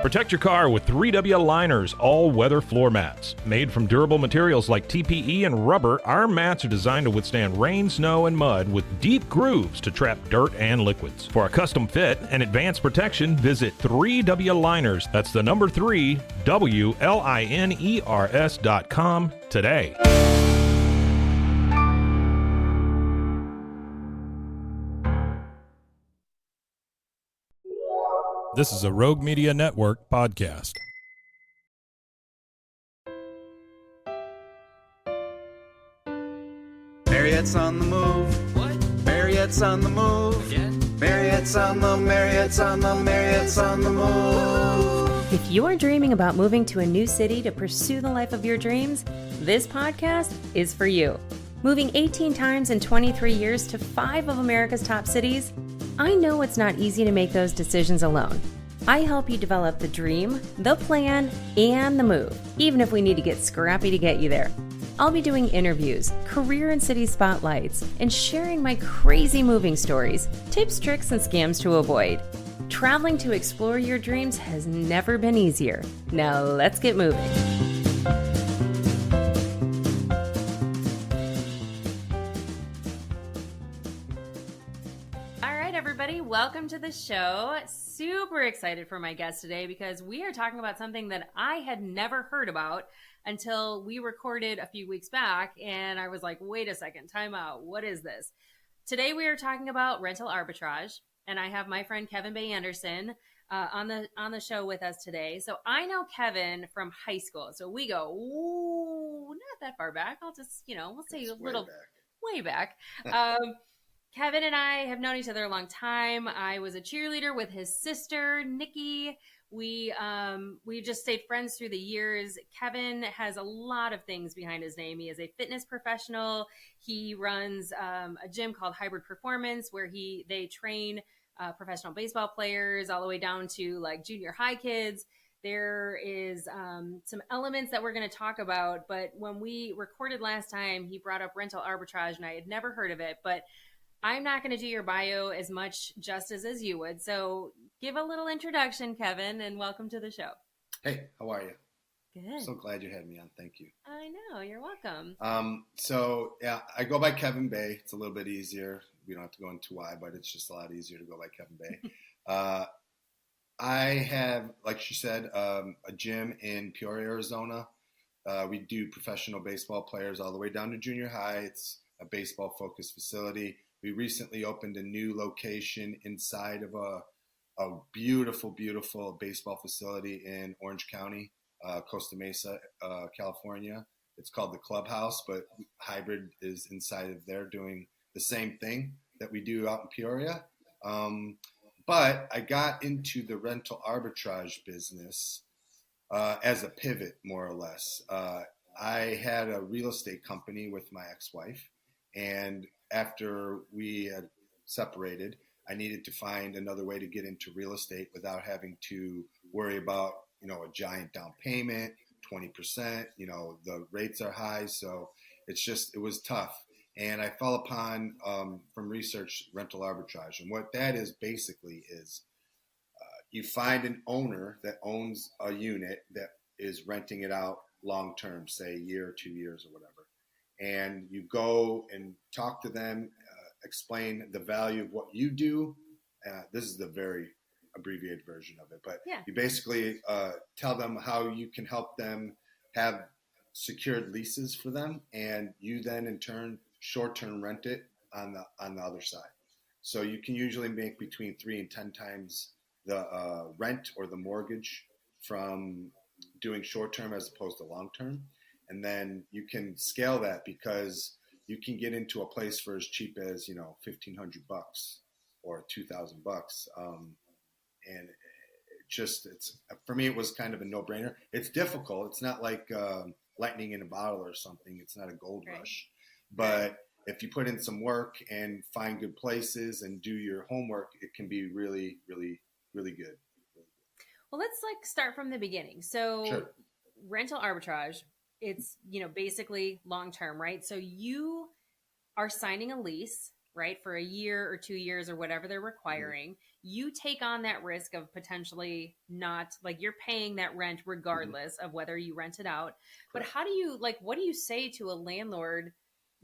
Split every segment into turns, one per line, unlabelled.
Protect your car with 3W Liners all-weather floor mats. Made from durable materials like TPE and rubber, our mats are designed to withstand rain, snow, and mud with deep grooves to trap dirt and liquids. For a custom fit and advanced protection, visit 3W Liners. That's the number 3, WLINERS.com today. This is a Rogue Media Network podcast.
Marriott's on the move.
What?
Marriott's on the move.
Again?
Marriott's on the move.
If you're dreaming about moving to a new city to pursue the life of your dreams, this podcast is for you. Moving 18 times in 23 years to 5 of America's top cities, I know it's not easy to make those decisions alone. I help you develop the dream, the plan, and the move, even if we need to get scrappy to get you there. I'll be doing interviews, career and city spotlights, and sharing my crazy moving stories, tips, tricks, and scams to avoid. Traveling to explore your dreams has never been easier. Now let's get moving. All right, everybody, welcome to the show. Super excited for my guest today because we are talking about something that I had never heard about until we recorded a few weeks back, and I was like, wait a second, time out. What is this? Today we are talking about rental arbitrage, and I have my friend Kevin Bay Anderson on the show with us today. So I know Kevin from high school, so we go, ooh, not that far back. I'll just, we'll say a little way back. Kevin and I have known each other a long time. I was a cheerleader with his sister, Nikki. We just stayed friends through the years. Kevin has a lot of things behind his name. He is a fitness professional. He runs a gym called Hybrid Performance where they train professional baseball players all the way down to like junior high kids. There is some elements that we're going to talk about, but when we recorded last time, he brought up rental arbitrage and I had never heard of it, but I'm not going to do your bio as much justice as you would. So give a little introduction, Kevin, and welcome to the show.
Hey, how are you?
Good.
So glad you had me on. Thank you.
I know. You're welcome.
So yeah, I go by Kevin Bay. It's a little bit easier. We don't have to go into why, but it's just a lot easier to go by Kevin Bay. I have, like she said, a gym in Peoria, Arizona. We do professional baseball players all the way down to junior high. It's a baseball-focused facility. We recently opened a new location inside of a beautiful, beautiful baseball facility in Orange County, Costa Mesa, California. It's called the Clubhouse, but Hybrid is inside of there doing the same thing that we do out in Peoria. But I got into the rental arbitrage business as a pivot, more or less. I had a real estate company with my ex-wife, and after we had separated, I needed to find another way to get into real estate without having to worry about, a giant down payment, 20%, the rates are high. So it was tough. And I fell upon, from research, rental arbitrage. And what that is basically is you find an owner that owns a unit that is renting it out long-term, say a year, 2 years or whatever. And you go and talk to them, explain the value of what you do. This is the very abbreviated version of it, but You basically tell them how you can help them have secured leases for them, and you then in turn short-term rent it on the other side. So you can usually make between 3 and 10 times the rent or the mortgage from doing short-term as opposed to long-term. And then you can scale that because you can get into a place for as cheap as, $1,500 or $2,000. And it's for me, it was kind of a no-brainer. It's difficult. It's not like lightning in a bottle or something. It's not a gold rush. But if you put in some work and find good places and do your homework, it can be really, really, really good.
Well, let's start from the beginning. So
Sure.
Rental arbitrage, it's, basically long-term, right? So you are signing a lease, right, for a year or 2 years or whatever they're requiring. you take on that risk of potentially not, like, you're paying that rent regardless of whether you rent it out. But how do you, like, what do you say to a landlord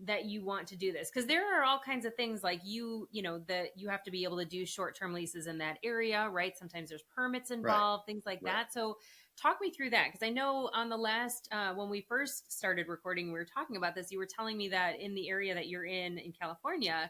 that you want to do this? Because there are all kinds of things, like, you know, that you have to be able to do short-term leases in that area, right? Sometimes there's permits involved, things like that. So talk me through that, because I know on the last when we first started recording, we were talking about this. You were telling me that in the area that you're in California,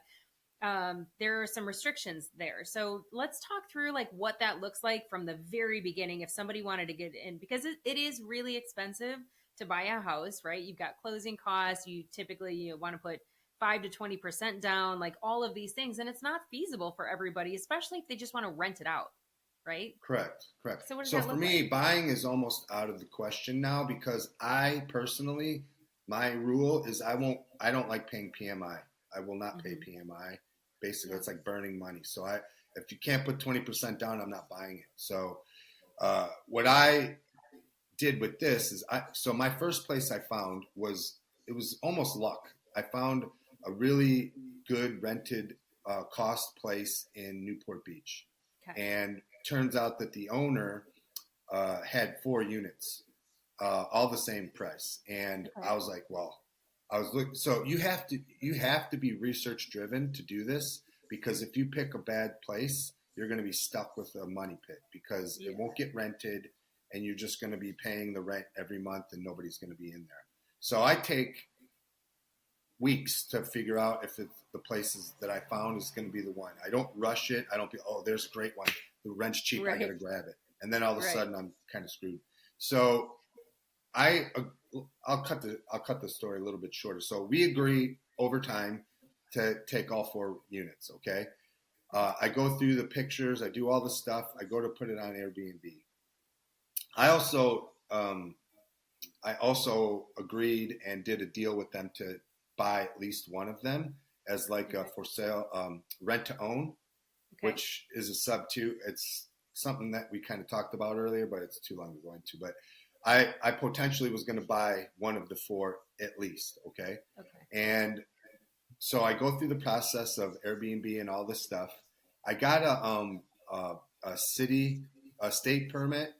there are some restrictions there. So let's talk through, like, what that looks like from the very beginning if somebody wanted to get in, because it is really expensive to buy a house, right? You've got closing costs. You typically want to put 5 to 20% down, like all of these things. And it's not feasible for everybody, especially if they just want to rent it out, right?
Correct.
So what does
So
that
for
look
me,
like?
buying is almost out of the question now, because I personally, my rule is I don't like paying PMI. I will not pay PMI. Basically, it's like burning money. So if you can't put 20% down, I'm not buying it. So what I did with this is so my first place I found it was almost luck. I found a really good rented cost place in Newport Beach.
Okay.
And turns out that the owner had 4 units, all the same price. And I was like, well, I was looking. So you have to be research driven to do this, because if you pick a bad place, you're going to be stuck with a money pit, because it won't get rented, and you're just going to be paying the rent every month, and nobody's going to be in there. So I take weeks to figure out if the places that I found is going to be the one. I don't rush it. I don't be, oh, there's a great one. The rent's cheap. I got to grab it. And then all of a sudden I'm kind of screwed. So I'll cut the story a little bit shorter. So we agree over time to take all 4 units. Okay. I go through the pictures. I do all the stuff. I go to put it on Airbnb. I also agreed and did a deal with them to buy at least one of them as like a for sale, rent to own, which is a sub 2. It's something that we kind of talked about earlier, but it's too long to go into. But I potentially was going to buy one of the 4 at least. Okay. And so I go through the process of Airbnb and all this stuff. I got a state permit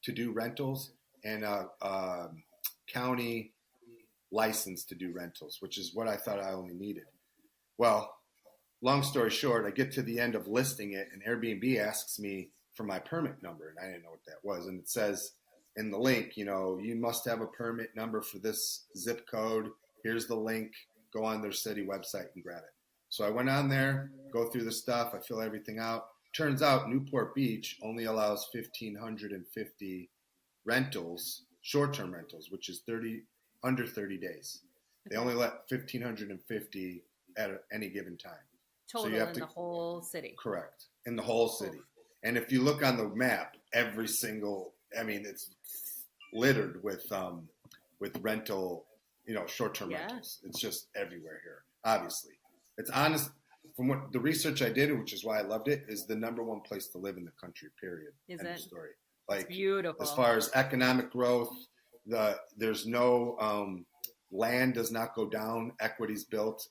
to do rentals, and a county license to do rentals, which is what I thought I only needed. Well, long story short, I get to the end of listing it, and Airbnb asks me for my permit number, and I didn't know what that was. And it says in the link, you know, you must have a permit number for this zip code. Here's the link. Go on their city website and grab it. So I went on there, go through the stuff. I fill everything out. Turns out Newport Beach only allows 1,550 rentals, short-term rentals, which is under 30 days. They only let 1,550 at any given time.
Total, so you have in the whole city.
Correct. In the whole city. And if you look on the map, every single, I mean, it's littered with rental, you know, short-term rentals. It's just everywhere here, obviously. It's honest. From what the research I did, which is why I loved it, is the number 1 place to live in the country, period.
Is
End
it?
of story. Like,
it's beautiful.
As far as economic growth, there's no land does not go down. Equity's built.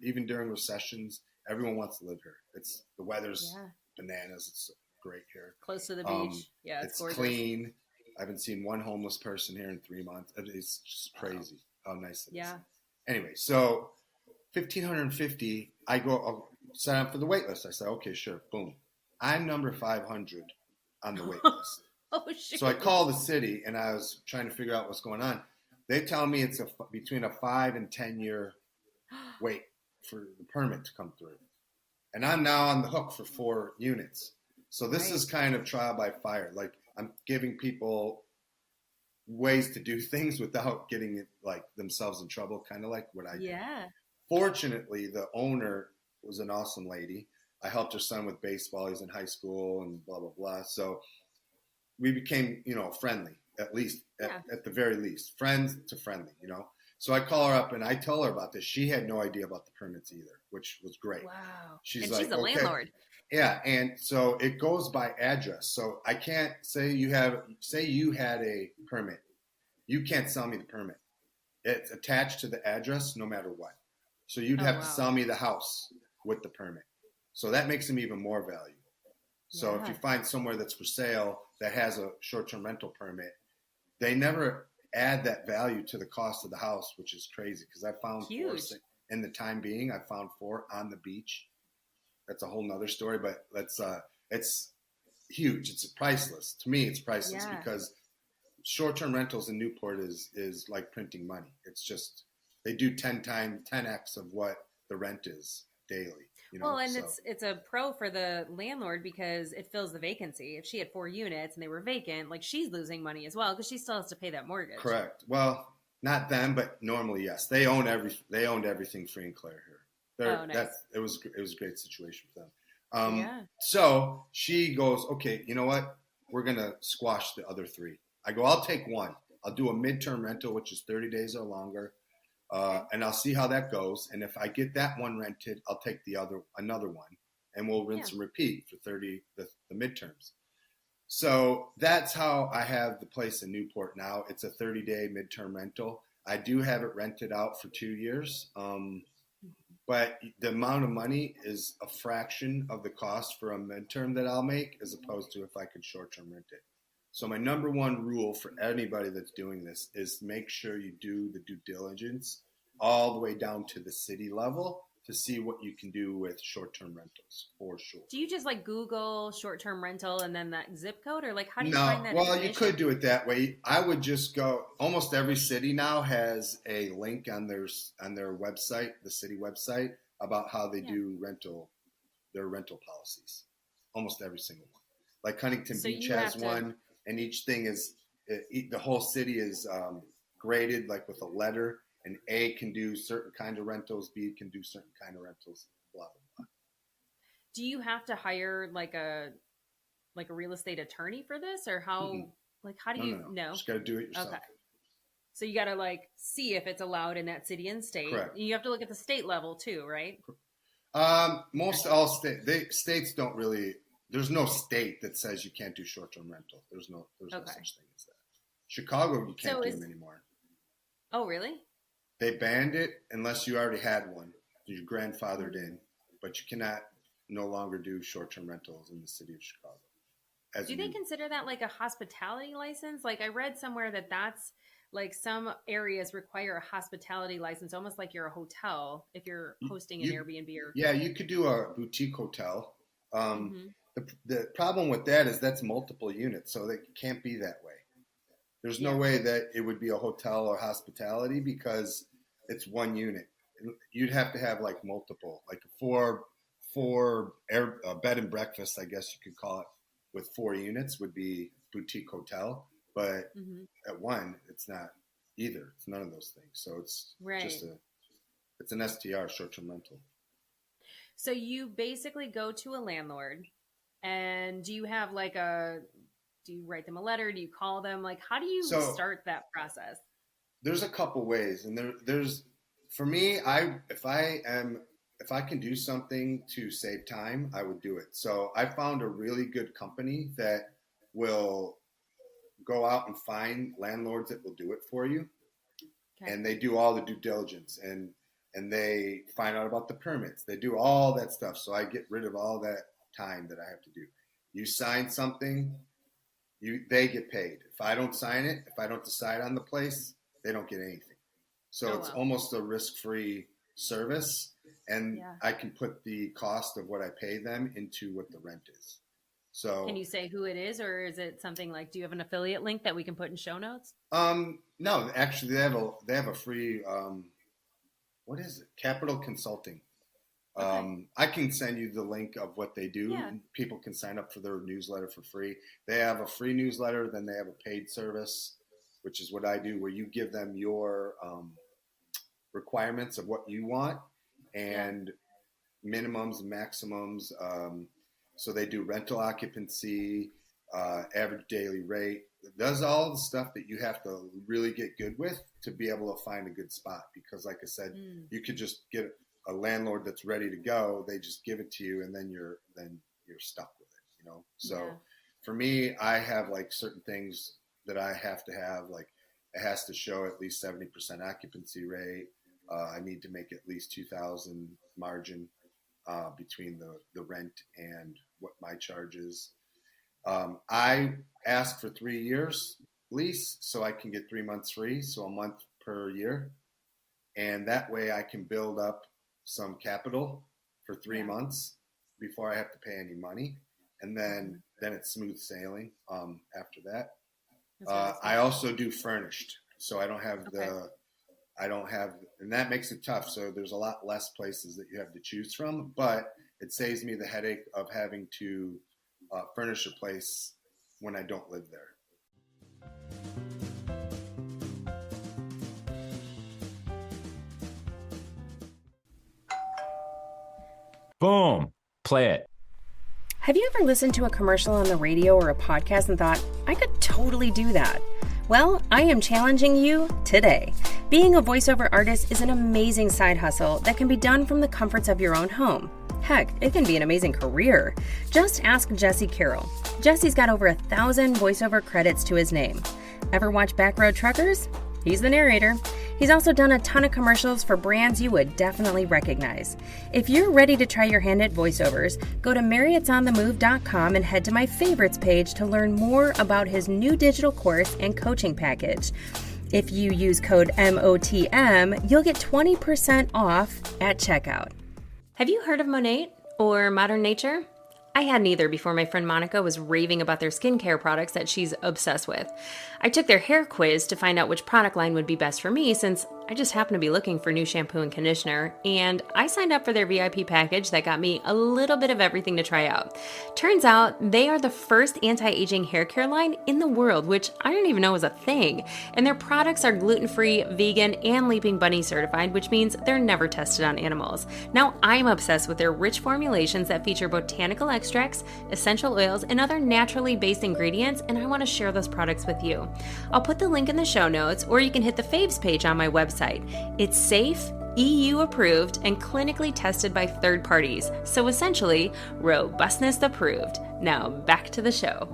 Even during recessions, everyone wants to live here. It's the weather's bananas. It's great here.
Close to the beach. It's gorgeous.
Clean. I haven't seen one homeless person here in 3 months. It's just crazy how nice it is. Anyway, so 1,550. I'll sign up for the wait list. I said, okay, sure. Boom. I'm number 500 on the wait list.
Oh, shit.
So I called the city, and I was trying to figure out what's going on. They tell me it's between a 5 and 10 year wait for the permit to come through. And I'm now on the hook for 4 units. So this is kind of trial by fire. Like, I'm giving people ways to do things without getting it, like, themselves in trouble, kind of like what I did. Fortunately, the owner was an awesome lady. I helped her son with baseball. He's in high school and blah, blah, blah. So we became, you know, friendly, at least, at the very least. Friends to friendly, you know. So I call her up and I tell her about this. She had no idea about the permits either, which was great.
Wow.
She's
and
like,
she's a landlord.
Yeah, and so it goes by address. So I can't say you had a permit. You can't sell me the permit. It's attached to the address no matter what. So you'd have to sell me the house with the permit. So that makes them even more valuable. So if you find somewhere that's for sale that has a short-term rental permit, they never add that value to the cost of the house, which is crazy because I found four in the time being. I found 4 on the beach. That's a whole nother story, but it's huge. It's priceless. To me, it's priceless because short-term rentals in Newport is like printing money. It's just they do 10x of what the rent is daily.
Well, and it's a pro for the landlord because it fills the vacancy. If she had 4 units and they were vacant, like she's losing money as well because she still has to pay that mortgage.
Correct. Well, not them, but normally yes, they owned everything free and clear here.
Nice.
It was a great situation for them. So she goes, okay, you know what? We're gonna squash the other 3. I go, I'll take one. I'll do a midterm rental, which is 30 days or longer. And I'll see how that goes. And if I get that one rented, I'll take another one, and we'll rinse and repeat for the midterms. So that's how I have the place in Newport now. It's a 30-day midterm rental. I do have it rented out for 2 years. But the amount of money is a fraction of the cost for a midterm that I'll make as opposed to if I could short-term rent it. So my number one rule for anybody that's doing this is make sure you do the due diligence all the way down to the city level to see what you can do with short-term rentals for sure.
Do you just like Google short-term rental and then that zip code, or like how do you find that?
Well, you could do it that way. I would just go. Almost every city now has a link on their website, the city website, about how they do their rental policies. Almost every single one. Like Huntington Beach has one. And each thing is, the whole city is graded like with a letter, and A can do certain kind of rentals, B can do certain kind of rentals, blah, blah, blah.
Do you have to hire like a real estate attorney for this, or how, like, how do you know?
You just got to do it yourself. Okay.
So you got to like see if it's allowed in that city and state.
Correct.
You have to look at the state level too, right?
Most all states don't really. There's no state that says you can't do short-term rental. There's no such thing as that. Chicago, you can't do them anymore.
Oh, really?
They banned it unless you already had one. You're grandfathered in, but you cannot no longer do short-term rentals in the city of Chicago.
Do they consider that like a hospitality license? Like I read somewhere that's like some areas require a hospitality license, almost like you're a hotel if you're hosting an Airbnb or.
Yeah, you could do a boutique hotel. The problem with that is that's multiple units, so it can't be that way. There's no way that it would be a hotel or hospitality because it's one unit. You'd have to have like multiple, like four bed and breakfast, I guess you could call it, with 4 units would be boutique hotel. But at one, it's not either. It's none of those things. So it's just it's an STR, short-term rental.
So you basically go to a landlord, and do you have like do you write them a letter? Do you call them? Like, how do you start that process?
There's a couple ways, and there's for me, if I can do something to save time, I would do it. So I found a really good company that will go out and find landlords that will do it for you, and they do all the due diligence and they find out about the permits. They do all that stuff. So I get rid of all that time that I have to do. You sign something, they get paid. If I don't sign it, if I don't decide on the place, they don't get anything. So it's almost a risk-free service, and I can put the cost of what I pay them into what the rent is. So
can you say who it is, or is it something like, do you have an affiliate link that we can put in show notes?
No, actually they have a free what is it? Capital Consulting. I can send you the link of what they do. Yeah. People can sign up for their newsletter for free. They have a free newsletter, then they have a paid service, which is what I do, where you give them your requirements of what you want and minimums and maximums. So they do rental occupancy, average daily rate. It does all the stuff that you have to really get good with to be able to find a good spot. Because like I said, you could just get a landlord that's ready to go. They just give it to you, and then you're stuck with it, you know? So for me, I have like certain things that I have to have, like it has to show at least 70% occupancy rate. I need to make at least $2,000 margin between the rent and what my charge is. I ask for 3 years lease so I can get 3 months free, so a month per year. And that way I can build up some capital for 3 months before I have to pay any money. And then it's smooth sailing after that. I also do furnished, so I don't have and that makes it tough. So there's a lot less places that you have to choose from, but it saves me the headache of having to furnish a place when I don't live there.
Boom. Play it.
Have you ever listened to a commercial on the radio or a podcast and thought, I could totally do that? Well, I am challenging you today. Being a voiceover artist is an amazing side hustle that can be done from the comforts of your own home. Heck, it can be an amazing career. Just ask Jesse Carroll. Jesse's got over 1,000 voiceover credits to his name. Ever watch Backroad Truckers? He's the narrator. He's also done a ton of commercials for brands you would definitely recognize. If you're ready to try your hand at voiceovers, go to marriottsonthemove.com and head to my favorites page to learn more about his new digital course and coaching package. If you use code MOTM, you'll get 20% off at checkout.
Have you heard of Monat or Modern Nature? I hadn't either before my friend Monica was raving about their skincare products that she's obsessed with. I took their hair quiz to find out which product line would be best for me since I just happen to be looking for new shampoo and conditioner, and I signed up for their VIP package that got me a little bit of everything to try out. Turns out they are the first anti-aging hair care line in the world, which I didn't even know was a thing, and their products are gluten-free, vegan, and Leaping Bunny certified, which means they're never tested on animals. Now I'm obsessed with their rich formulations that feature botanical extracts, essential oils, and other naturally based ingredients, and I want to share those products with you. I'll put the link in the show notes, or you can hit the faves page on my website. It's safe, EU approved, and clinically tested by third parties, so essentially, robustness approved. Now back to the show.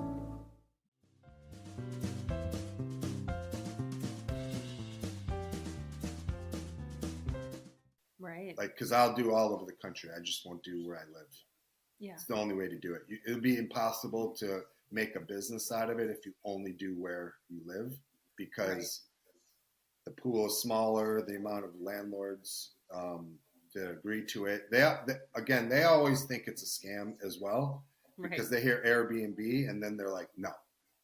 Right.
Like, because I'll do all over the country. I just won't do where I live.
Yeah.
It's the only way to do it. It would be impossible to make a business out of it if you only do where you live, because the pool is smaller, the amount of landlords that agree to it. They always think it's a scam as well, because they hear Airbnb and then they're like, no,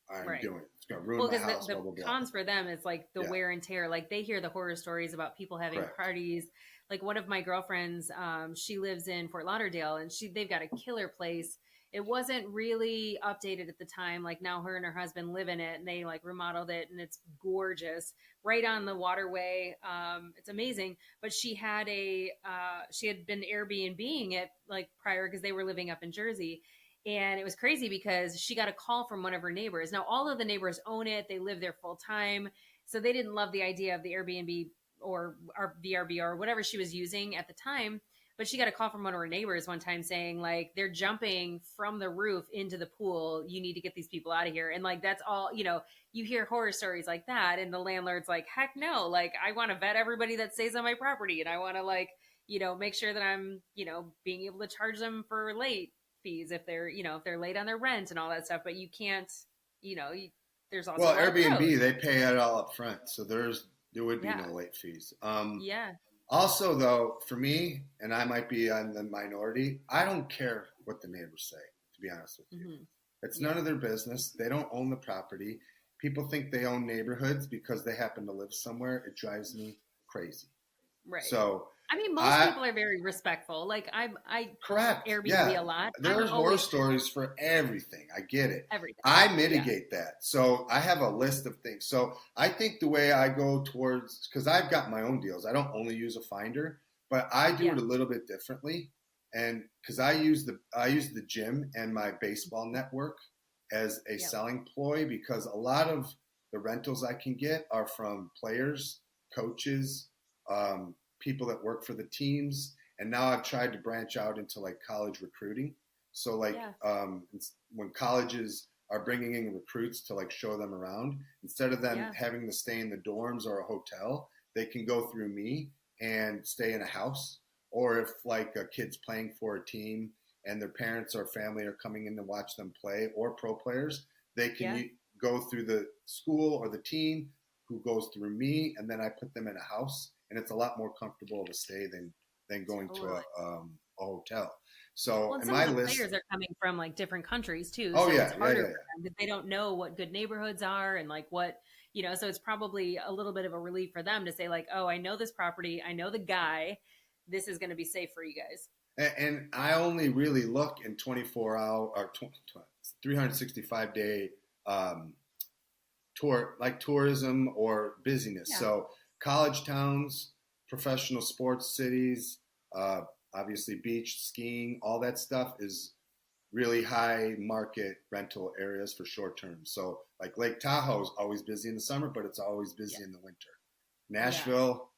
I'm doing it. It's going to ruin my house.
The
blah, blah, blah.
cons for them is like the wear and tear. Like they hear the horror stories about people having parties. Like one of my girlfriends, she lives in Fort Lauderdale, and they've got a killer place. It wasn't really updated at the time. Like now her and her husband live in it, and they like remodeled it, and it's gorgeous right on the waterway. It's amazing. But she had been Airbnb-ing it like prior, because they were living up in Jersey. And it was crazy because she got a call from one of her neighbors. Now all of the neighbors own it. They live there full time. So they didn't love the idea of the Airbnb or VRBO or whatever she was using at the time. But she got a call from one of her neighbors one time saying, like, they're jumping from the roof into the pool. You need to get these people out of here. And like, that's all, you hear horror stories like that. And the landlord's like, heck no, like, I want to vet everybody that stays on my property. And I want to make sure that I'm, being able to charge them for late fees if they're late on their rent and all that stuff. But you can't, there's also
Airbnb, they pay it all up front. So there would be no late fees. Also, though, for me, and I might be on the minority, I don't care what the neighbors say, to be honest with you. Mm-hmm. It's none of their business. They don't own the property. People think they own neighborhoods because they happen to live somewhere. It drives me crazy.
Right.
So,
I mean, most people are very respectful. Like I Airbnb a lot.
There's horror stories for everything. I get it.
Everything.
I mitigate that. So I have a list of things. So I think the way I go towards, because I've got my own deals. I don't only use a finder, but I do it a little bit differently. And because I use the gym and my baseball network as a selling ploy, because a lot of the rentals I can get are from players, coaches, people that work for the teams. And now I've tried to branch out into like college recruiting. So when colleges are bringing in recruits to like show them around, instead of them having to stay in the dorms or a hotel, they can go through me and stay in a house. Or if like a kid's playing for a team and their parents or family are coming in to watch them play, or pro players, they can go through the school or the team who goes through me, and then I put them in a house, and it's a lot more comfortable to stay than going to a hotel. So
and
in
some
my
of the
list,
players are coming from like different countries too.
Oh,
so
yeah,
it's harder
yeah,
for them because they don't know what good neighborhoods are and like what, so it's probably a little bit of a relief for them to say like, oh, I know this property, I know the guy, this is going to be safe for you guys.
And I only really look in 24 hour or 365 day tourism or busyness.
Yeah.
So college towns, professional sports cities, obviously beach, skiing, all that stuff is really high market rental areas for short term. So like Lake Tahoe is always busy in the summer, but it's always busy in the winter. Nashville,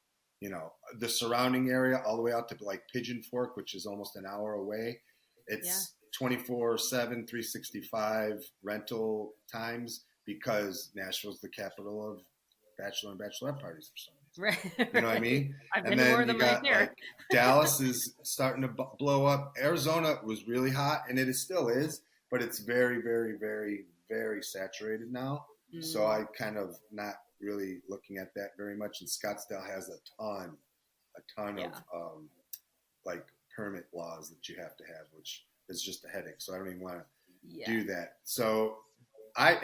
the surrounding area all the way out to like Pigeon Fork, which is almost an hour away. It's 24/7, 365 rental times because Nashville's the capital of bachelor and bachelorette parties for some reason.
Right.
You know what I mean?
I've been
And
to more
then
of them
you got
right there.
like Dallas is starting to blow up. Arizona was really hot, and it still is, but it's very, very, very, very saturated now. So I kind of not really looking at that very much. And Scottsdale has a ton of like permit laws that you have to have, which is just a headache. So I don't even want to do that. So I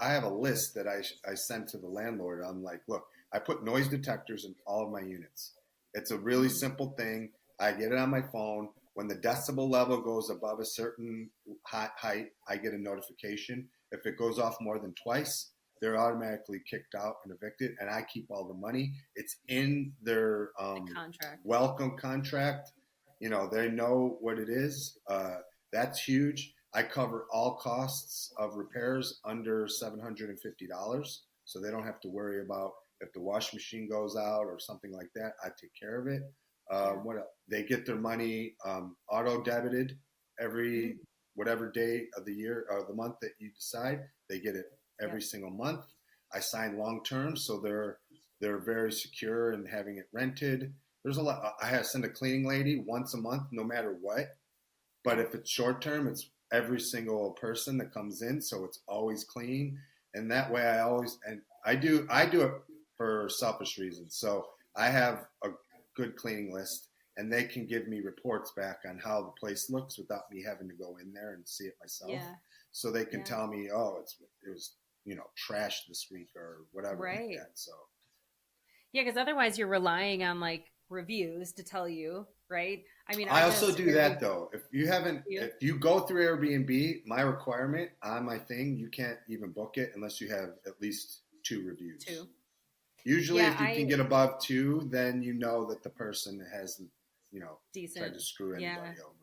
have a list that I sent to the landlord. I'm like, look, I put noise detectors in all of my units. It's a really simple thing. I get it on my phone. When the decibel level goes above a certain height, I get a notification. If it goes off more than twice, they're automatically kicked out and evicted, and I keep all the money. It's in their
contract.
welcome contract. They know what it is. That's huge. I cover all costs of repairs under $750, so they don't have to worry about if the washing machine goes out or something like that. I take care of it. What else? They get their money auto debited every whatever day of the year or the month that you decide. They get it every single month. I sign long term, so they're very secure in having it rented. There's a lot. I have to send a cleaning lady once a month, no matter what. But if it's short term, it's every single person that comes in, so it's always clean. And that way, I do it for selfish reasons. So I have a good cleaning list, and they can give me reports back on how the place looks without me having to go in there and see it myself.
Yeah.
So they can tell me, oh, it was trash this week or whatever.
Right.
Like that. So.
Yeah, because otherwise you're relying on like reviews to tell you, right? I mean,
I also do that though. If you go through Airbnb, my requirement on my thing, you can't even book it unless you have at least 2 reviews. 2. Usually, if you can get above 2, then you know that the person has,
decent.
Tried to screw anybody over.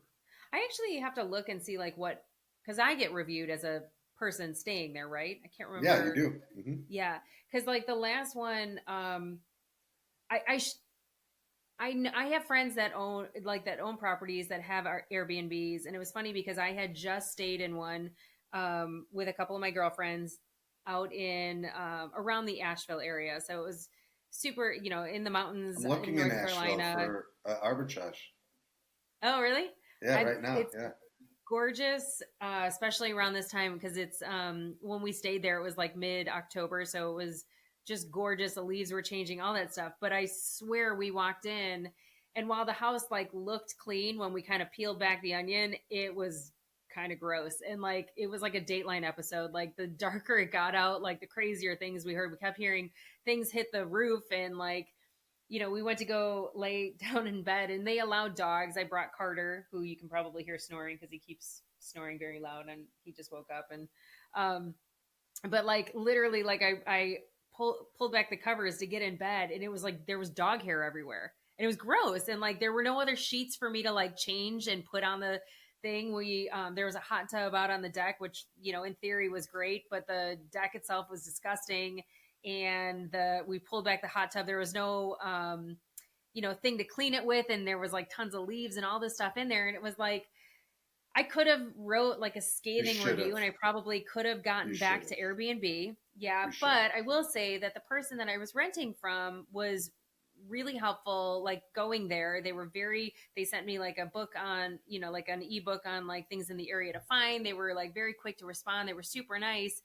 I actually have to look and see like what, because I get reviewed as a person staying there, right? I can't remember.
Yeah, you do. Mm-hmm.
Yeah, because like the last one, I have friends that own properties that have our Airbnbs, and it was funny because I had just stayed in one with a couple of my girlfriends out in around the Asheville area, so it was super, in the mountains.
I'm looking
in North
in Asheville
Carolina
for Arbitrage.
Oh, really?
Yeah, right now.
It's gorgeous, especially around this time because it's when we stayed there, it was like mid-October, so it was just gorgeous. The leaves were changing, all that stuff. But I swear we walked in, and while the house like looked clean, when we kind of peeled back the onion, it was kind of gross. And like it was like a Dateline episode. Like the darker it got out, like the crazier things we heard. We kept hearing things hit the roof, and like, we went to go lay down in bed, and they allowed dogs. I brought Carter, who you can probably hear snoring because he keeps snoring very loud, and he just woke up. And but like literally, like I pulled back the covers to get in bed, and it was like there was dog hair everywhere, and it was gross. And like there were no other sheets for me to like change and put on the thing. There was a hot tub out on the deck, which in theory was great, but the deck itself was disgusting. And we pulled back the hot tub. There was no thing to clean it with, and there was like tons of leaves and all this stuff in there, and it was like I could have wrote like a scathing review, and I probably could have gotten back to Airbnb. Yeah, but I will say that the person that I was renting from was really helpful, like going there. They sent me like a book on, like an ebook on like things in the area to find. They were like very quick to respond. They were super nice.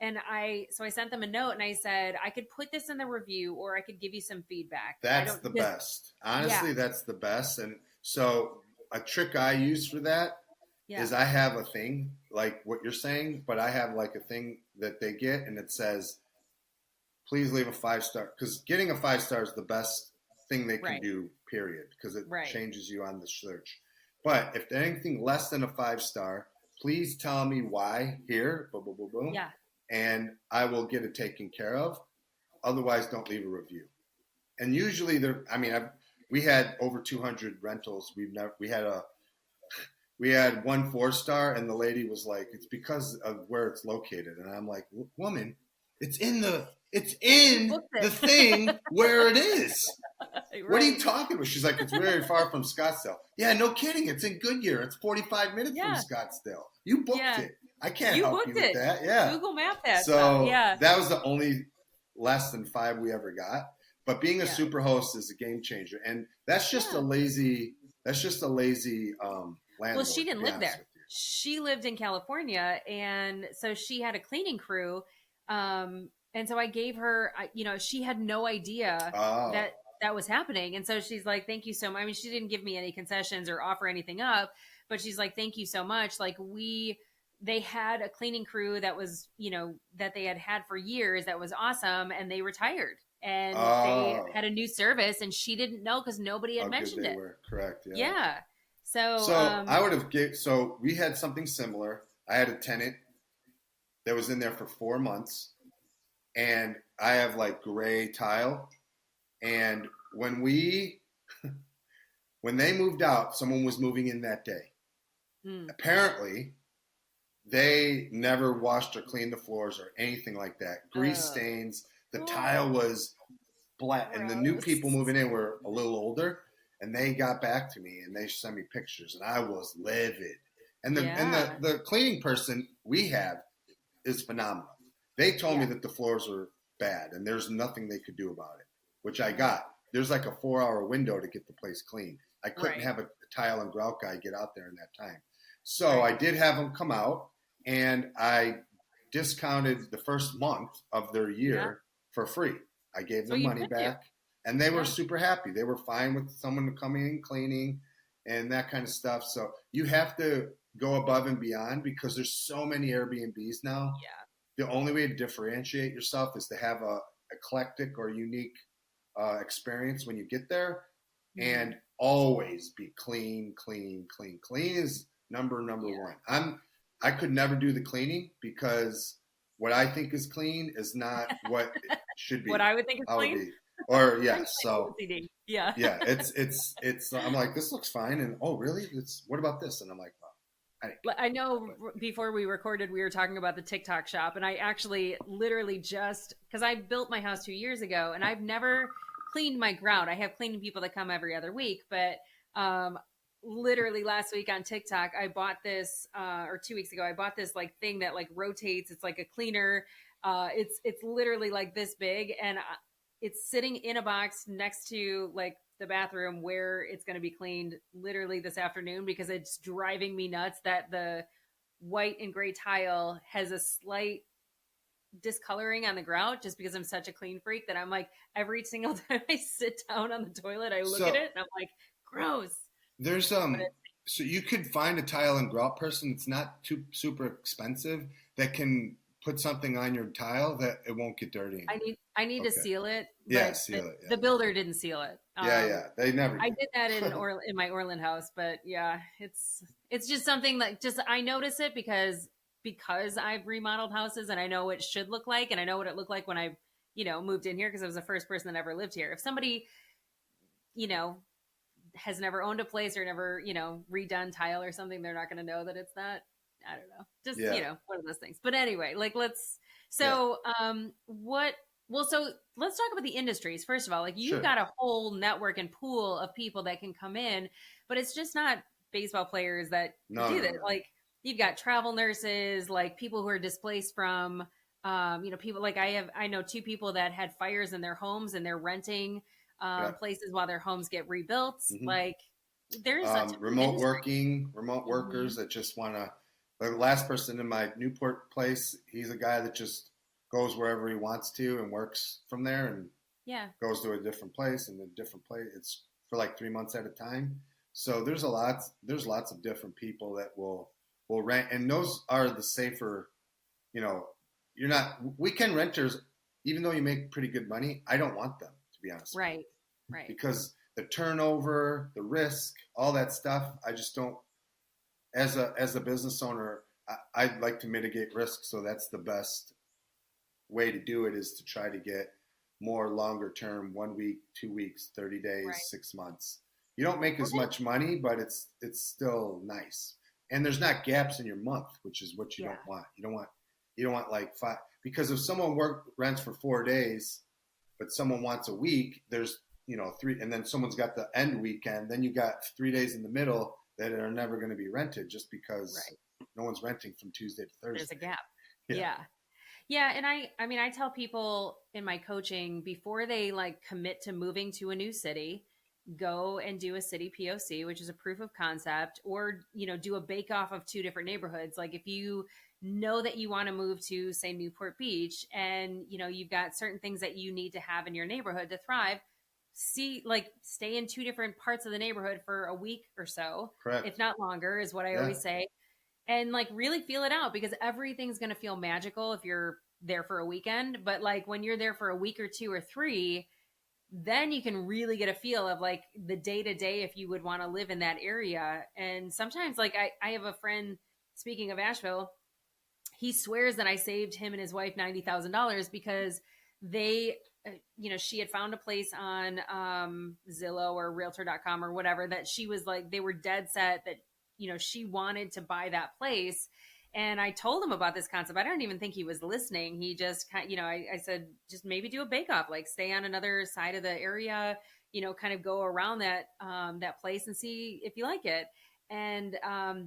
And I sent them a note and I said, I could put this in the review or I could give you some feedback.
That's the best. Honestly, that's the best. And so a trick I use for that is I have a thing like what you're saying, but I have like a thing that they get and it says, please leave a 5-star, because getting a 5-star is the best thing they can do, period, because it changes you on the search. But if there's anything less than a 5-star, please tell me why here, boom, boom, boom, boom.
Yeah.
And I will get it taken care of. Otherwise, don't leave a review. And usually, we had over 200 rentals. We had one 4-star, and the lady was like, "It's because of where it's located." And I'm like, "Woman, it's in the thing where it is. Right. What are you talking about?" She's like, "It's very far from Scottsdale." Yeah, no kidding. It's in Goodyear. It's 45 minutes from Scottsdale. You booked it. I can't help you with that. Yeah.
Google Map that.
So that was the only less than 5 we ever got. But being a super host is a game changer. And that's just a lazy landlord.
Well, she didn't live there. She lived in California. And so she had a cleaning crew. And so I gave her, she had no idea that was happening. And so she's like, thank you so much. I mean, she didn't give me any concessions or offer anything up, but she's like, thank you so much. Like they had a cleaning crew that was, that they had for years. That was awesome. And they retired and they had a new service and she didn't know because nobody had mentioned it.
Were. Correct. Yeah.
Yeah. So
I would have so we had something similar. I had a tenant that was in there for 4 months and I have like gray tile. And when they moved out, someone was moving in that day. Apparently, they never washed or cleaned the floors or anything like that. Grease stains. The tile was black. And the new people moving in were a little older. And they got back to me and they sent me pictures. And I was livid. And the cleaning person we have is phenomenal. They told me that the floors were bad and there's nothing they could do about it, which I got. There's like a 4-hour window to get the place clean. I couldn't have a tile and grout guy get out there in that time. So I did have them come out and I discounted the first month of their year for free. I gave them money back and they were super happy. They were fine with someone coming in, cleaning and that kind of stuff. So you have to go above and beyond because there's so many Airbnbs now. Yeah. The only way to differentiate yourself is to have a eclectic or unique experience when you get there and always be clean. Clean is number one. I could never do the cleaning because what I think is clean is not what it should be.
What I would think is clean?
Or so
OCD.
it's I'm like, this looks fine. And oh really? What about this? And I'm like,
I know before we recorded, we were talking about the TikTok shop and I actually literally because I built my house 2 years ago and I've never cleaned my grout. I have cleaning people that come every other week, but literally last week on TikTok, I bought this, or 2 weeks ago, I bought this like thing that like rotates. It's like a cleaner. It's literally like this big and it's sitting in a box next to like the bathroom where it's going to be cleaned literally this afternoon because it's driving me nuts that the white and gray tile has a slight discoloring on the grout just because I'm such a clean freak that I'm like, every single time I sit down on the toilet, I look at it and I'm like, gross.
There's so you could find a tile and grout person. It's not too super expensive that can put something on your tile that it won't get dirty.
I need to seal it.
Seal it. Yeah.
The builder didn't seal it.
They never.
I did that in my Orland house, but it's just something that I notice it because I've remodeled houses and I know what it should look like and I know what it looked like when I moved in here because I was the first person that ever lived here. If somebody has never owned a place or never redone tile or something, they're not going to know that it's that. I don't know. Just, one of those things. But anyway, like so let's talk about the industries. First of all, like you've got a whole network and pool of people that can come in, but it's just not baseball players that do that. Like you've got travel nurses, like people who are displaced from, people like I know 2 people that had fires in their homes and they're renting places while their homes get rebuilt.
Mhm.
Like there's
remote workers that just want to. The last person in my Newport place, he's a guy that just goes wherever he wants to and works from there and goes to a different place and a different place. It's for like 3 months at a time. So there's lots of different people that will rent, and those are the safer. You know, you're not weekend renters, even though you make pretty good money. I don't want them, to be honest.
Right.
Because the turnover, the risk, all that stuff, I just don't. As a business owner, I'd like to mitigate risk, so that's the best way to do it, is to try to get more longer term, 1 week, 2 weeks, 30 days, 6 months. You don't make as much money, but it's still nice. And there's not gaps in your month, which is what you don't want. You don't want like 5, because if someone rents for 4 days, but someone wants a week, there's 3, and then someone's got the end weekend, then you got 3 days in the middle that are never going to be rented just because no one's renting from Tuesday to Thursday.
There's a gap. Yeah. And I mean, I tell people in my coaching, before they like commit to moving to a new city, go and do a city POC, which is a proof of concept, or, do a bake off of 2 different neighborhoods. Like if you know that you want to move to, say, Newport Beach, and, you've got certain things that you need to have in your neighborhood to thrive, stay in 2 different parts of the neighborhood for a week or so,
Correct.
if not longer, is what I always say. And like really feel it out, because everything's going to feel magical if you're there for a weekend. But like when you're there for a week or 2 or 3, then you can really get a feel of like the day to day if you would want to live in that area. And sometimes like I have a friend, speaking of Asheville, he swears that I saved him and his wife $90,000 because they, she had found a place on Zillow or realtor.com or whatever that she was like, they were dead set that, she wanted to buy that place. And I told him about this concept. I don't even think he was listening. He just I said, just maybe do a bake off, like stay on another side of the area, kind of go around that, that place and see if you like it. And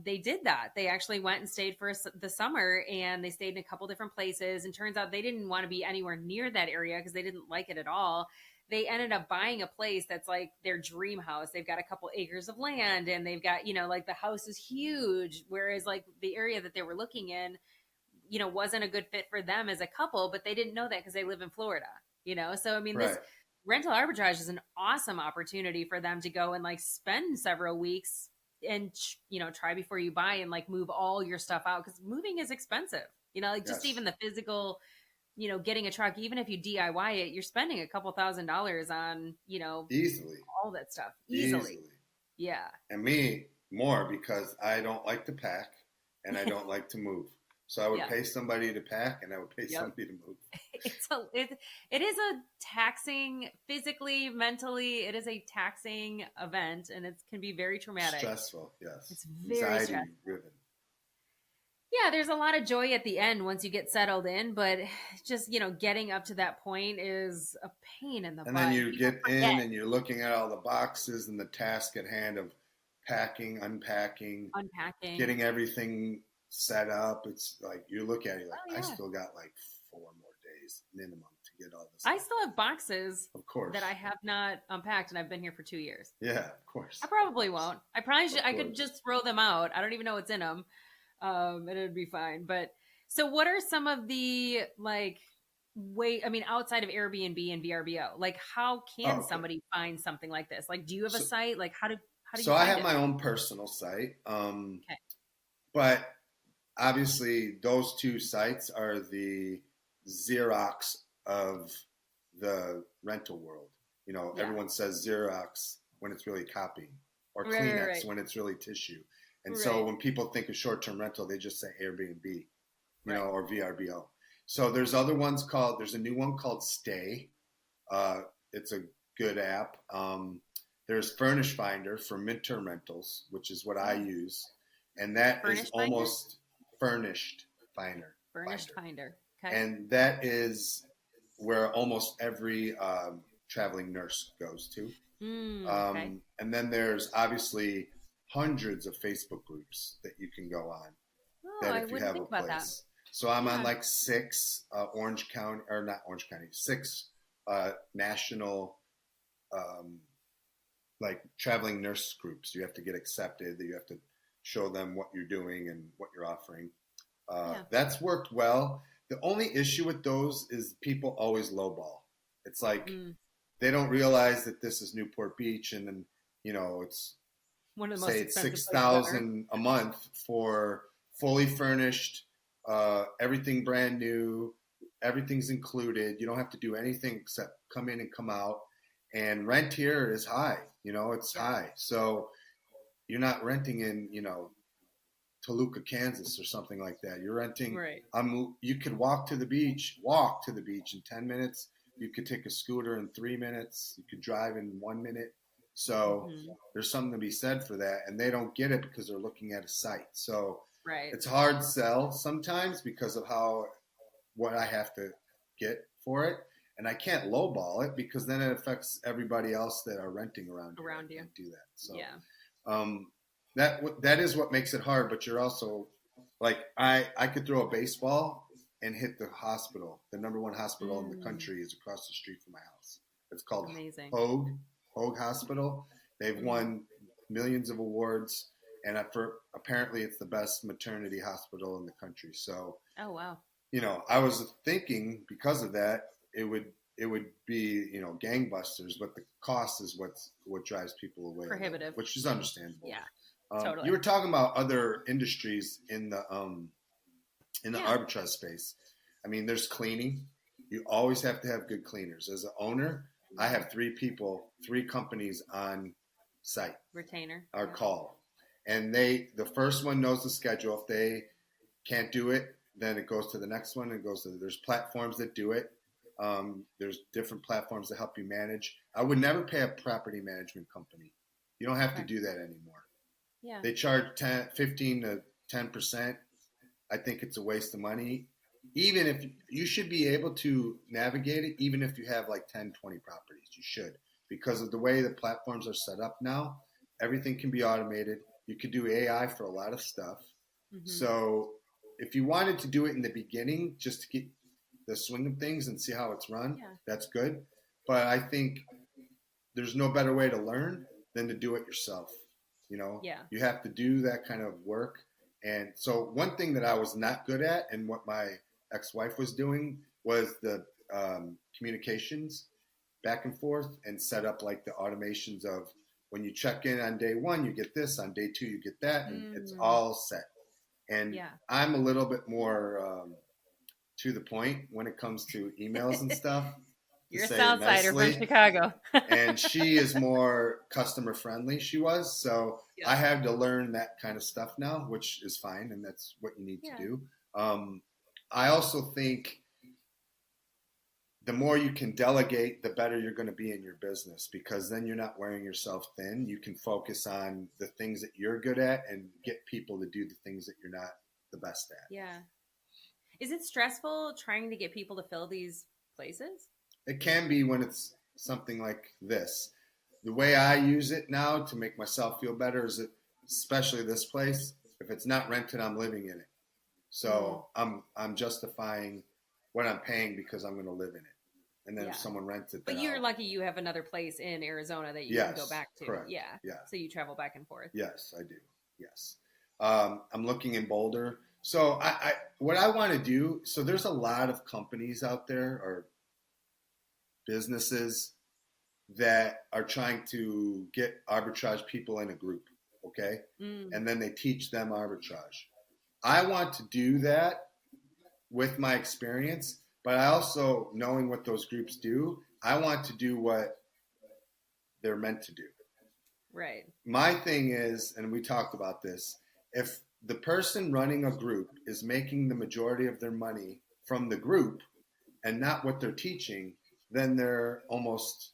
they did that. They actually went and stayed for the summer, and they stayed in a couple different places. And turns out they didn't want to be anywhere near that area because they didn't like it at all. They ended up buying a place that's like their dream house. They've got a couple acres of land, and they've got, like the house is huge. Whereas like the area that they were looking in, wasn't a good fit for them as a couple, but they didn't know that because they live in Florida, So, I mean, this rental arbitrage is an awesome opportunity for them to go and like spend several weeks and, try before you buy and like move all your stuff out. Cause moving is expensive, just even the physical, getting a truck, even if you DIY it, you're spending a couple $1,000s on,
easily
all that stuff easily. Yeah.
And me more, because I don't like to pack and I don't like to move. So I would pay somebody to pack, and I would pay somebody to move.
It is a taxing, physically, mentally, it is a taxing event, and it can be very traumatic.
Stressful, yes.
It's very stressful.
Driven.
Yeah, there's a lot of joy at the end once you get settled in, but just, getting up to that point is a pain in the butt.
And then you get in and you're looking at all the boxes and the task at hand of packing, unpacking, getting everything set up. It's like you look at it like, I still got like 4 more days minimum to get all this.
I still have boxes,
of course, that
I have not unpacked, and I've been here for 2 years.
Yeah, of course.
I probably won't. I probably should. I could just throw them out. I don't even know what's in them. And it'd be fine. But so what are some of the outside of Airbnb and VRBO, like how can somebody find something like this? Like, do you have a site? Like how do you
So I have my own personal site. But obviously those 2 sites are the Xerox of the rental world. Everyone says Xerox when it's really copying, or Kleenex when it's really tissue. And so when people think of short-term rental, they just say Airbnb, or VRBO. So there's other ones there's a new one called Stay. It's a good app. There's Furnish Finder for midterm rentals, which is what I use. And that is almost Furnished Finder.
Furnished Finder. Okay.
And that is where almost every traveling nurse goes to. And then there's obviously hundreds of Facebook groups that you can go on.
I wouldn't think about that.
So I'm on like 6 6 national like traveling nurse groups. You have to get accepted. You have to show them what you're doing and what you're offering. That's worked well. The only issue with those is people always lowball. It's like they don't realize that this is Newport Beach, and then it's
one of the most
say it's
expensive
$6,000 a month for fully furnished, everything brand new, everything's included. You don't have to do anything except come in and come out. And rent here is high. It's high. So you're not renting in Toluca, Kansas, or something like that. You're renting.
Right.
You could walk to the beach in 10 minutes. You could take a scooter in 3 minutes. You could drive in 1 minute. So there's something to be said for that. And they don't get it because they're looking at a site. So it's hard sell sometimes because of what I have to get for it. And I can't lowball it because then it affects everybody else that are renting around you. Can't do that. So that is what makes it hard. But you're also like, I could throw a baseball and hit the hospital. The number one hospital in the country is across the street from my house. It's called Hoag Hospital. They've won millions of awards, and apparently it's the best maternity hospital in the country. So,
oh wow,
I was thinking because of that, it would be gangbusters, but the cost is what drives people away.
Prohibitive,
which is understandable.
Yeah, totally.
You were talking about other industries in the arbitrage space. I mean, there's cleaning. You always have to have good cleaners. As an owner, I have 3 companies on site.
Retainer.
Our call. And the first one knows the schedule. If they can't do it, then it goes to the next one. There's platforms that do it. There's different platforms that help you manage. I would never pay a property management company. You don't have to do that anymore.
Yeah.
They charge 15 to 10%. I think it's a waste of money. Even if you should be able to navigate it, even if you have like 10, 20 properties, you should, because of the way the platforms are set up now. Everything can be automated. You could do AI for a lot of stuff. So if you wanted to do it in the beginning, just to get the swing of things and see how it's run, that's good. But I think there's no better way to learn than to do it yourself. You have to do that kind of work. And so one thing that I was not good at, and what my ex-wife was doing, was the communications back and forth, and set up like the automations of when you check in on day 1, you get this, on day 2, you get that, and it's all set. And I'm a little bit more to the point when it comes to emails and stuff.
You're a Southsider from Chicago.
And she is more customer friendly, she was. So I had to learn that kind of stuff now, which is fine. And that's what you need to do. I also think the more you can delegate, the better you're going to be in your business, because then you're not wearing yourself thin. You can focus on the things that you're good at and get people to do the things that you're not the best at.
Yeah. Is it stressful trying to get people to fill these places?
It can be when it's something like this. The way I use it now to make myself feel better is that, especially this place, if it's not rented, I'm living in it. So I'm justifying what I'm paying because I'm going to live in it. And then if someone rents it,
but you're lucky you have another place in Arizona that you can go back to.
Correct.
Yeah. So you travel back and forth.
Yes, I do. Yes. I'm looking in Boulder. So what I want to do, so there's a lot of companies out there, or businesses, that are trying to get arbitrage people in a group, okay? And then they teach them arbitrage. I want to do that with my experience, but I also, knowing what those groups do, I want to do what they're meant to do.
Right.
My thing is, and we talked about this, if the person running a group is making the majority of their money from the group and not what they're teaching, then they're almost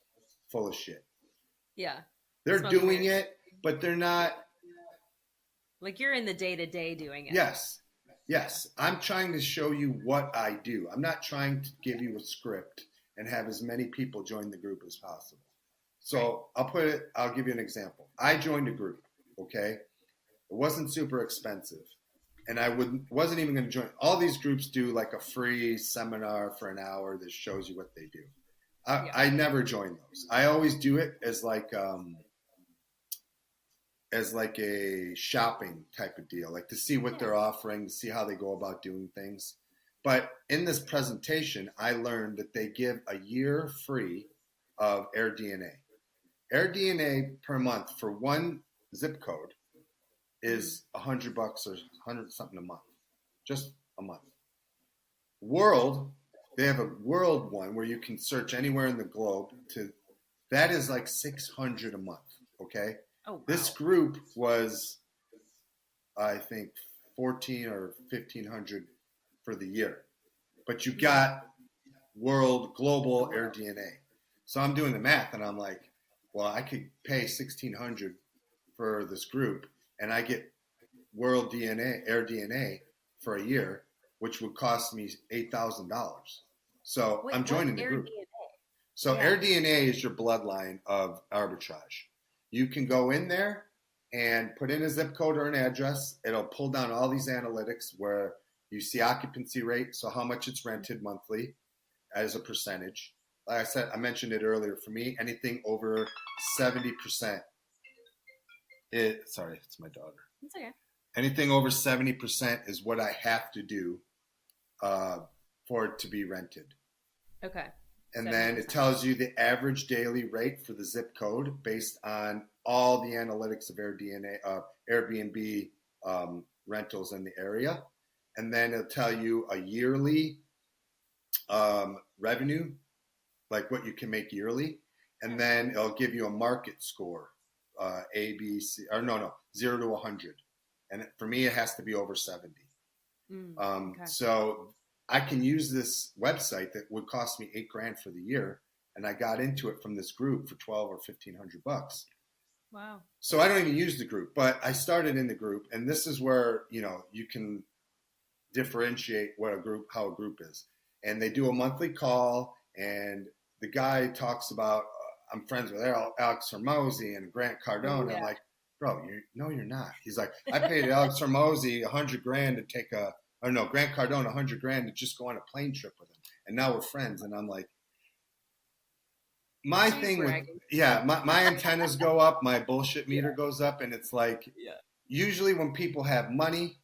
full of shit.
Yeah.
They're doing it, but they're not.
Like, you're in the day-to-day doing it.
Yes. I'm trying to show you what I do. I'm not trying to give you a script and have as many people join the group as possible. So I'll give you an example. I joined a group, okay? It wasn't super expensive. And I wasn't even going to join. All these groups do like a free seminar for an hour that shows you what they do. I never join those. I always do it as like a shopping type of deal, like to see what they're offering, to see how they go about doing things. But in this presentation, I learned that they give a year free of AirDNA. AirDNA per month for one zip code is $100 or 100 something a month, just a month. World, they have a world one where you can search anywhere in the globe. That is like $600 a month. Okay.
Oh, wow. This
group was, I think, 14 or 1,500 for the year, but you got world global AirDNA. So I'm doing the math, and I'm like, well, I could pay $1,600 for this group, and I get world AirDNA for a year, which would cost me $8,000. So I'm joining the group. So AirDNA is your bloodline of Arbitrage. You can go in there and put in a zip code or an address. It'll pull down all these analytics where you see occupancy rate, so how much it's rented monthly as a percentage. Like I said, I mentioned it earlier. For me, anything over 70%. Sorry, it's my daughter.
It's okay.
Anything over 70% is what I have to do for it to be rented.
Okay.
And then it tells you the average daily rate for the zip code based on all the analytics of Airbnb rentals in the area. And then it'll tell you a yearly revenue, like what you can make yearly. And then it'll give you a market score, A, B, C, or no, 0 to 100. And for me, it has to be over 70. Okay. So I can use this website that would cost me $8,000 for the year, and I got into it from this group for $1,200 or $1,500.
Wow!
So I don't even use the group, but I started in the group, and this is where you can differentiate how a group is. And they do a monthly call, and the guy talks about I'm friends with Alex Hormozy and Grant Cardone. Yeah. I'm like, bro, you're not. He's like, I paid Alex Hormozy $100,000 to take Grant Cardone $100,000 to just go on a plane trip with him, and now we're friends. And I'm like, my antennas go up, my bullshit meter goes up, and it's like, usually when people have money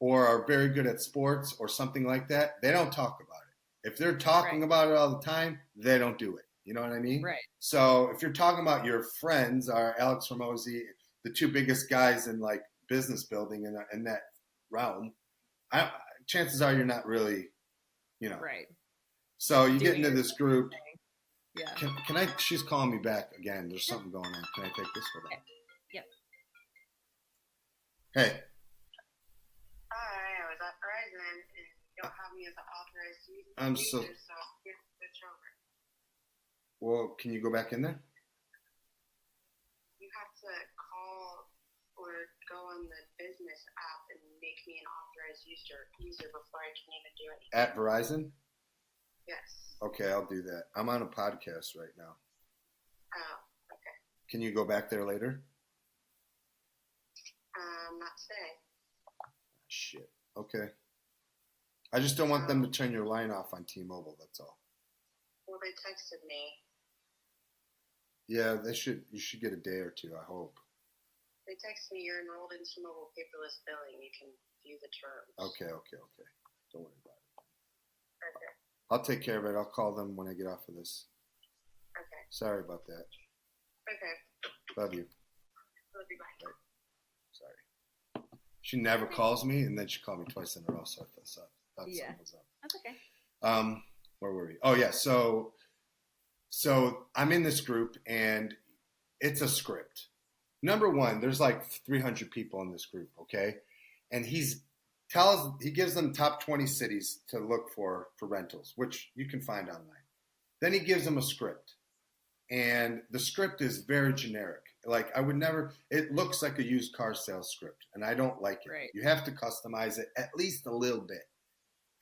or are very good at sports or something like that, they don't talk about it. If they're talking about it all the time, they don't do it. You know what I mean? Right. So if you're talking about your friends, are Alex Hormozy, the two biggest guys in like business building in that realm, chances are you're not really, Right. So you get into this group. Yeah. Can I? She's calling me back again. There's something going on. Can I take this for that?
Yep.
Hey.
Hi, I was at Verizon and you don't have me as an authorized user.
I'm so.
So I'm switch over.
Well, can you go back in there?
You have to call or go on the business app and make me an authorized user before I can even do anything.
At Verizon?
Yes.
Okay, I'll do that. I'm on a podcast right now.
Oh, okay.
Can you go back there later?
Not today.
Shit. Okay. I just don't want them to turn your line off on T-Mobile, that's all.
Well, they texted me.
Yeah, you should get a day or two, I hope.
They texted me, you're enrolled in T-Mobile paperless billing. You can view the terms.
Okay. Don't worry about it.
Okay.
I'll take care of it. I'll call them when I get off of this.
Okay.
Sorry about that.
Okay.
Love you.
Love you, bye.
Bye. Sorry. She never calls me, and then she called me twice in a row, so I thought something was up.
That's okay.
Where were we? Oh, yeah. So I'm in this group, and it's a script. Number one, there's like 300 people in this group, okay? And he gives them top 20 cities to look for rentals, which you can find online. Then he gives them a script. And the script is very generic. Like it looks like a used car sales script, and I don't like it. Right. You have to customize it at least a little bit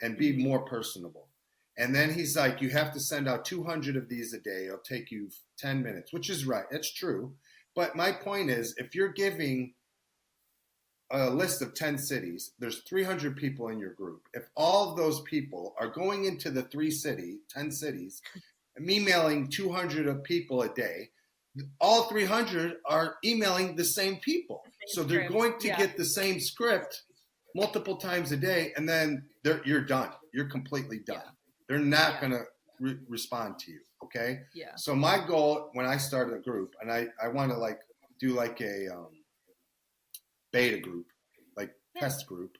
and be more personable. And then he's like, you have to send out 200 of these a day. It'll take you 10 minutes, which is right. That's true. But my point is, if you're giving a list of 10 cities, there's 300 people in your group. If all of those people are going into the 10 cities, emailing 200 of people a day. All 300 are emailing the same people. So they're going to get the same script multiple times a day, and then you're done. You're completely done. Yeah. They're not going to respond to you, okay?
Yeah.
So my goal when I started a group, and I want to like do like a beta group, like test group,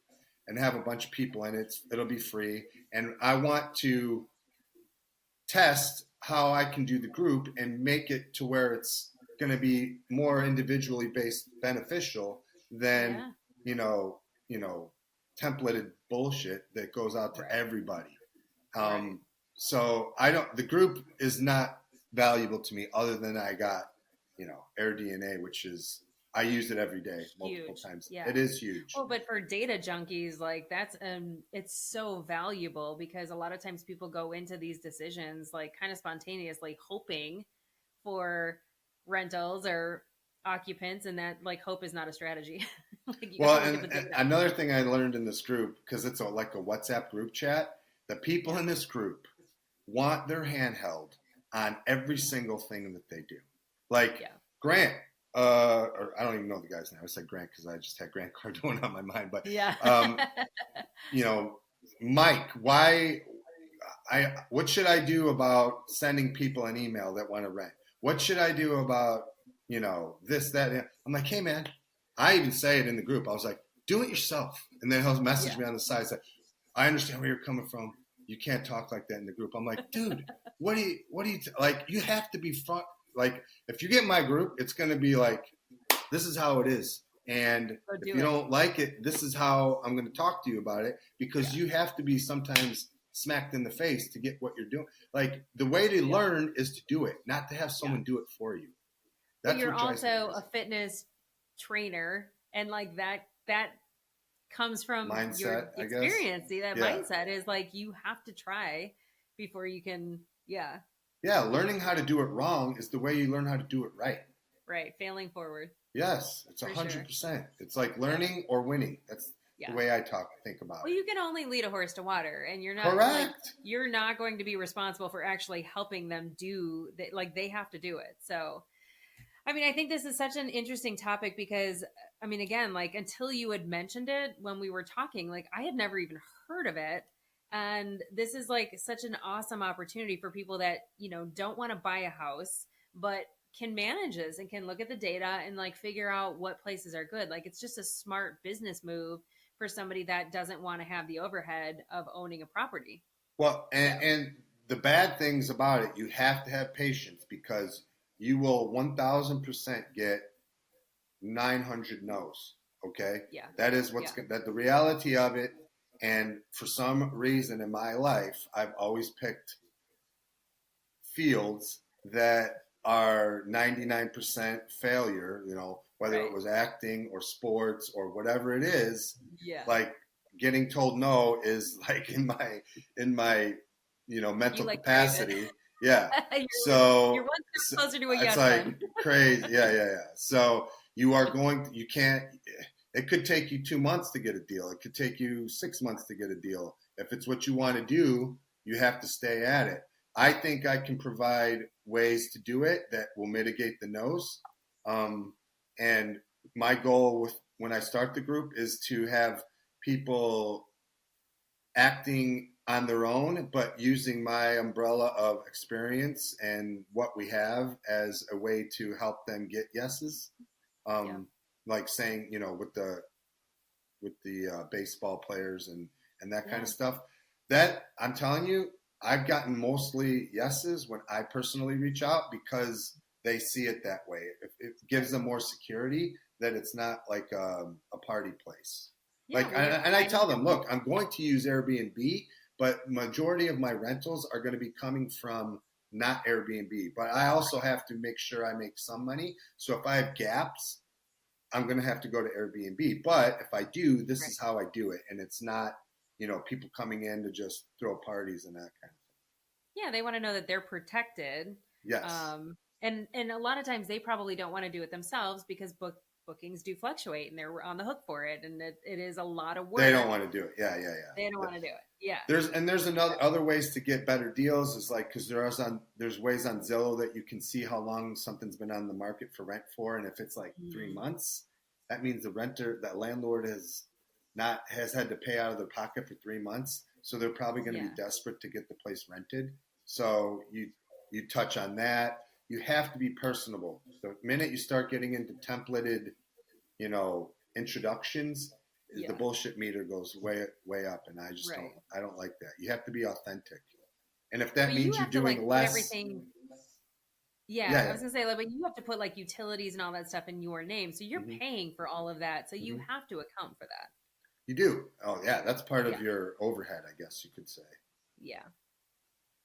and have a bunch of people in it. It'll be free, and I want to test how I can do the group and make it to where it's going to be more individually based beneficial than, templated bullshit that goes out to everybody. So the group is not valuable to me other than I got, Air DNA, which is, I use it every day, multiple times. Yeah. It is huge.
Oh, but for data junkies, like that's, it's so valuable because a lot of times people go into these decisions, like kind of spontaneously hoping for rentals or occupants, and that like hope is not a strategy.
And another thing I learned in this group, because it's like a WhatsApp group chat, the people in this group want their hand held on every single thing that they do. Like Grant, or I don't even know the guy's name. I said Grant because I just had Grant Cardone on my mind. But Mike, what should I do about sending people an email that want to rent? What should I do about this, that? I'm like, hey man, I even say it in the group. I was like, do it yourself. And then he'll message me on the side, say, I understand where you're coming from. You can't talk like that in the group. I'm like, dude, what do you like? You have to be front. Like, if you get my group, it's going to be like, this is how it is. And if you don't like it, this is how I'm going to talk to you about it, because you have to be sometimes smacked in the face to get what you're doing. Like, the way to learn is to do it, not to have someone do it for you.
That's but you're also a fitness trainer, and like that comes from mindset, your experience. See, that mindset is like, you have to try before you can,
learning how to do it wrong is the way you learn how to do it right.
Right. Failing forward.
Yes. It's 100%. It's like learning or winning. That's the way I think about it.
Well, you can only lead a horse to water, and you're not you're not going to be responsible for actually helping them do that. Like, they have to do it. So, I mean, I think this is such an interesting topic because, I mean, again, like, until you had mentioned it when we were talking, like, I had never even heard of it. And this is like such an awesome opportunity for people that, don't want to buy a house, but can manage this and can look at the data and like figure out what places are good. Like, it's just a smart business move for somebody that doesn't want to have the overhead of owning a property.
Well, and the bad things about it, you have to have patience, because you will 1,000% get 900 no's. Okay.
Yeah.
That is that the reality of it. And for some reason in my life, I've always picked fields that are 99% failure, whether it was acting or sports or whatever it is.
Yeah.
Like, getting told no is like in my mental capacity. Yeah.
you're one step closer to a yes.
It's like crazy. Yeah. So it could take you 2 months to get a deal. It could take you 6 months to get a deal. If it's what you want to do, you have to stay at it. I think I can provide ways to do it that will mitigate the no's. And my goal when I start the group is to have people acting on their own, but using my umbrella of experience and what we have as a way to help them get yeses. Like saying, with the baseball players and that kind of stuff, that I'm telling you, I've gotten mostly yeses when I personally reach out, because they see it that way. It gives them more security that it's not like a party place. I tell them, look, I'm going to use Airbnb, but majority of my rentals are going to be coming from not Airbnb. But I also have to make sure I make some money. So if I have gaps, I'm going to have to go to Airbnb. But if I do, this is how I do it. And it's not, people coming in to just throw parties and that kind of thing.
Yeah, they want to know that they're protected.
Yes.
And a lot of times they probably don't want to do it themselves, because bookings do fluctuate and they're on the hook for it. And it is a lot of work.
They don't want to do it. Yeah.
They don't want to do it. Yeah.
There's other ways to get better deals is like, because there's ways on Zillow that you can see how long something's been on the market for rent for, and if it's like 3 months, that means that landlord has had to pay out of their pocket for 3 months, so they're probably going to be desperate to get the place rented. So you touch on that. You have to be personable. The minute you start getting into templated, introductions, the bullshit meter goes way up, and I just don't like that. You have to be authentic, and if that means you're doing less, everything.
I was gonna say, but you have to put like utilities and all that stuff in your name, so you're paying for all of that, so you have to account for that.
You do. Oh yeah, that's part of your overhead, I guess you could say.
Yeah.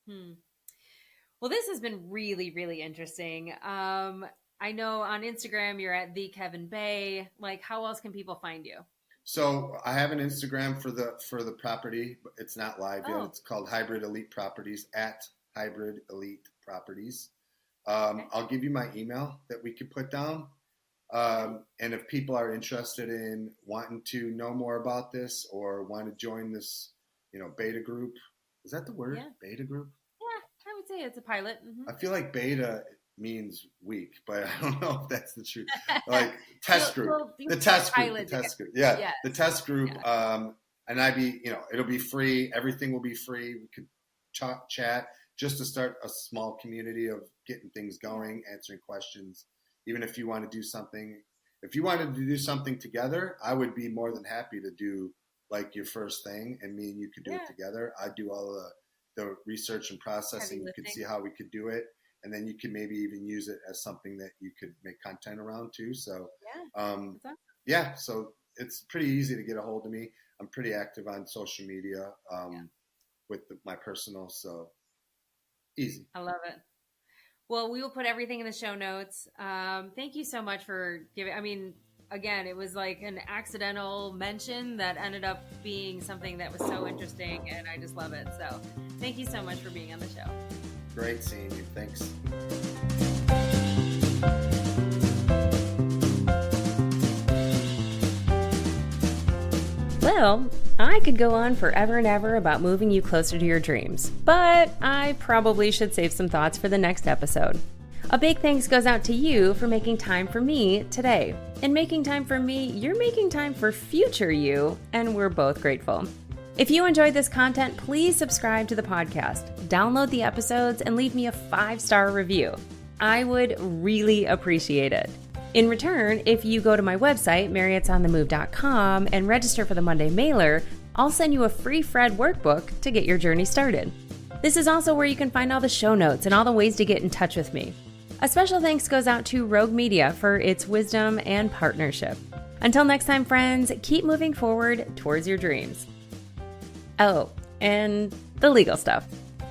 Well, this has been really, really interesting. I know on Instagram you're at the Kevin Bay. Like, how else can people find you?
So I have an Instagram for the property, but it's not live yet. It's called Hybrid Elite Properties, at Hybrid Elite Properties. I'll give you my email that we could put down. And if people are interested in wanting to know more about this or want to join this, beta group, is that the word? Yeah. Beta group?
Yeah, I would say it's a pilot. Mm-hmm.
I feel like beta means weak, but I don't know if that's the truth. Like test group, the test group. Yeah, yes. The test group. And it'll be free. Everything will be free. We could chat just to start a small community of getting things going, answering questions. Even if you want to do something, if you wanted to do something together, I would be more than happy to do like your first thing, and me and you could do it together. I'd do all the research and processing. You could see how we could do it. And then you could maybe even use it as something that you could make content around too. So, so it's pretty easy to get a hold of me. I'm pretty active on social media with my personal, so easy.
I love it. Well, we will put everything in the show notes. Thank you so much for again, it was like an accidental mention that ended up being something that was so interesting, and I just love it. So thank you so much for being on the show.
Great seeing you. Thanks.
Well, I could go on forever and ever about moving you closer to your dreams, but I probably should save some thoughts for the next episode. A big thanks goes out to you for making time for me today. And making time for me, you're making time for future you, and we're both grateful. If you enjoyed this content, please subscribe to the podcast, download the episodes, and leave me a 5-star review. I would really appreciate it. In return, if you go to my website, marriottsonthemove.com, and register for the Monday mailer, I'll send you a free Fred workbook to get your journey started. This is also where you can find all the show notes and all the ways to get in touch with me. A special thanks goes out to Rogue Media for its wisdom and partnership. Until next time, friends, keep moving forward towards your dreams. Oh, and the legal stuff.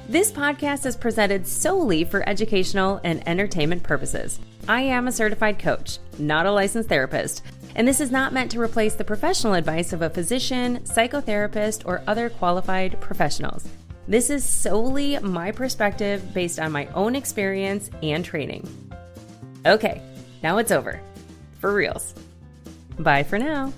This podcast is presented solely for educational and entertainment purposes. I am a certified coach, not a licensed therapist, and this is not meant to replace the professional advice of a physician, psychotherapist, or other qualified professionals. This is solely my perspective based on my own experience and training. Okay, now it's over. For reals. Bye for now.